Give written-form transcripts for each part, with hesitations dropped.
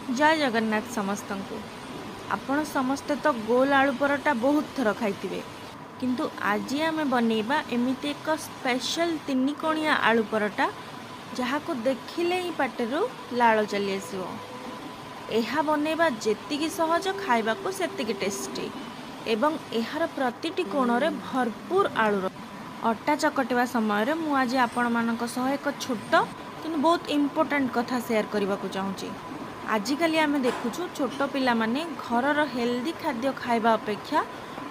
जय जगन्नाथ समस्त को। आपण समस्ते तो गोल आलू परोटा बहुत थर खाइथिबे, किंतु आज आम बनैबा एमिति एक स्पेशल तीन कोणिया आलू परोटा जहाँ को देखिले ही पाटेरु लाल चली आसो। यह बनैबा जेतिकी सहज खाइबा को सेतिकी टेस्टी एवं एहार प्रतिटी कोणरे भरपूर आलू। अटा चकटिवा समय मु आज आपण मानक सह एक छोट कि बहुत इम्पोर्टेंट कथा शेयर करने को चाहूँगी। आजिकल आम देखुचु छोट पिला माने घरर हेल्दी खाद्य खाइबा अपेक्षा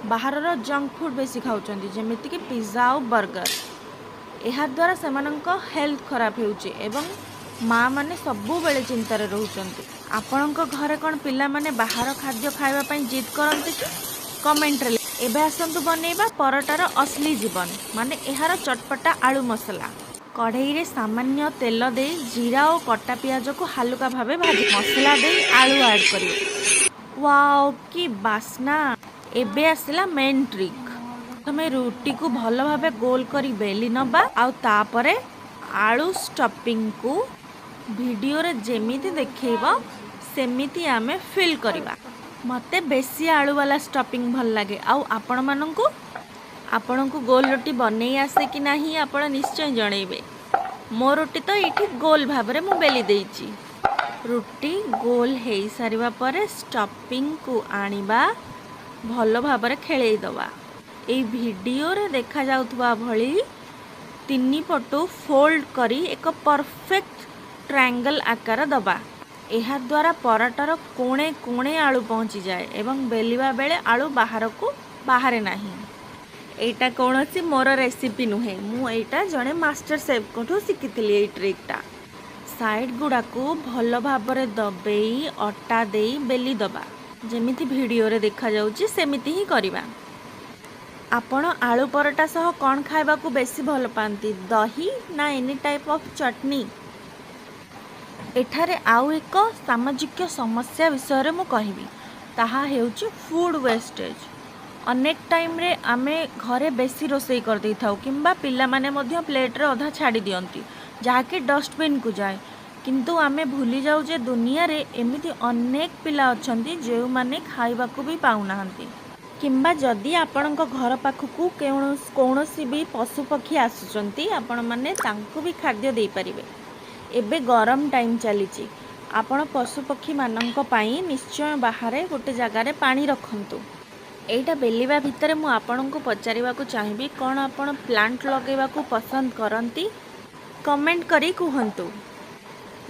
बाहरर जंक फूड बेसी खाउचंदी, जेमिति कि पिज्जा और बर्गर। एहा द्वारा सेमानंक हेल्थ खराब होउचे एवं माँ माने सबु बेले चिंतार रहउचंती। आपणक घरे कौन पिला माने बाहर खाद्य खाइबा पई जिद करंती कि कमेंट रे एबे आसंतु बनैबा परोटार असली जीवन माने एहार चटपटा आलू मसला। कढ़ई रे सामान्य तेल दे जीरा और कटा पियाज को हालुका भावे भाजी मसला दे आलू ऐड करियो। वाओ की बास्ना। एबे आसला मेन ट्रिक। तमे रोटी को भल भावे गोल करी बेली नबा आउ तापरे आलू स्टफिंग को वीडियो रे जेमिति देखैबा सेमिति आमे फिल करिबा। मते बेसी आलू वाला स्टफिंग भल लागे। आउ आपणको गोल रोटी बनई आसे कि नहीं आपण निश्चय जणैबे। मो रोटी तो ये गोल भाव में बेली देइची। रोटी गोल हो सारिबा परे स्टफिंग को आनिबा भल भाव में खेलई दबा। ए वीडियो रे देखा जाउथबा भली तीन पटु फोल्ड करी एक परफेक्ट ट्रायंगल आकार दबा। एहा द्वारा पराटार कोणे कोणे आलू पहुँची जाए एवं बेलिबा बेले आलू बाहर को बाहरे नहीं। एटा कौन सी मोर रेसिपी नुहे, मु एटा जड़े मास्टर शेफ को शिखी ये ट्रिकटा। साइड गुड़ा को भल भाव में दबेई अटा दे बेली दबा जेमिति वीडियो रे देखा जाउची सेमिति ही करिबा। आपण आलू परोटा सह कौन खाइबा को बेसी भल पाती, दही ना एनी टाइप ऑफ चटनी? एठारे आउ एक सामाजिक समस्या विषय मु कहबी, ताहा हेउची फूड वेस्टेज। अनेक टाइम रे आमे घरे बेसी रोसई कर दे थाउ किंबा पिला माने मध्य प्लेट रे अधा छाड़ी दियंती जहाँकि डस्टबिन को जाए, किंतु आमे भूली जाऊ जे दुनिया रे एमिति अनेक पिला अछंती जे माने खाइबा को भी पाउ नाहंती। किंबा जदि आपणक घर पाखकू कौनसी भी पशु पक्षी आसुचंती आपण माने तांको भी खाद्य दे परिबे। एबे गरम टाइम चलीची, आपण पशु पक्षी मानंक पई निश्चय बाहर गोटे जगार पानी रखंतु। एटा बेलिबा भितर मु आपनको पचारिबा को चाहिबी, कौन आपण प्लांट लगेबा को पसंद करंती कमेंट करी कहंतु।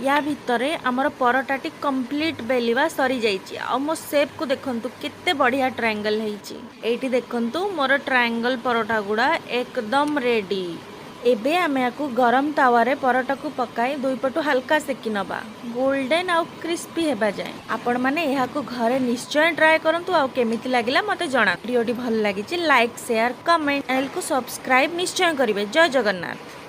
या भितरे हमर परोटाटी कंप्लीट बेलिबा सरी जाइची। आ मो शेप को देखंतु केते बढ़िया ट्रायंगल हेइची। एटी देखंतु मोर ट्रायंगल परोटा गुडा एकदम रेडी। एबे आमे आकु गरम तावा रे परोटा को पकाई दुई पटु हल्का सेकी नबा गोल्डन आउ क्रिस्पी हेबा जाए। आपण माने एहा को घरे निश्चय ट्राई करंतु। आउ केमिति लागिला मते जणा। वीडियोटी भल लागिची लाइक शेयर कमेंट, चैनल को सब्सक्राइब निश्चय करिवे। जय जगन्नाथ।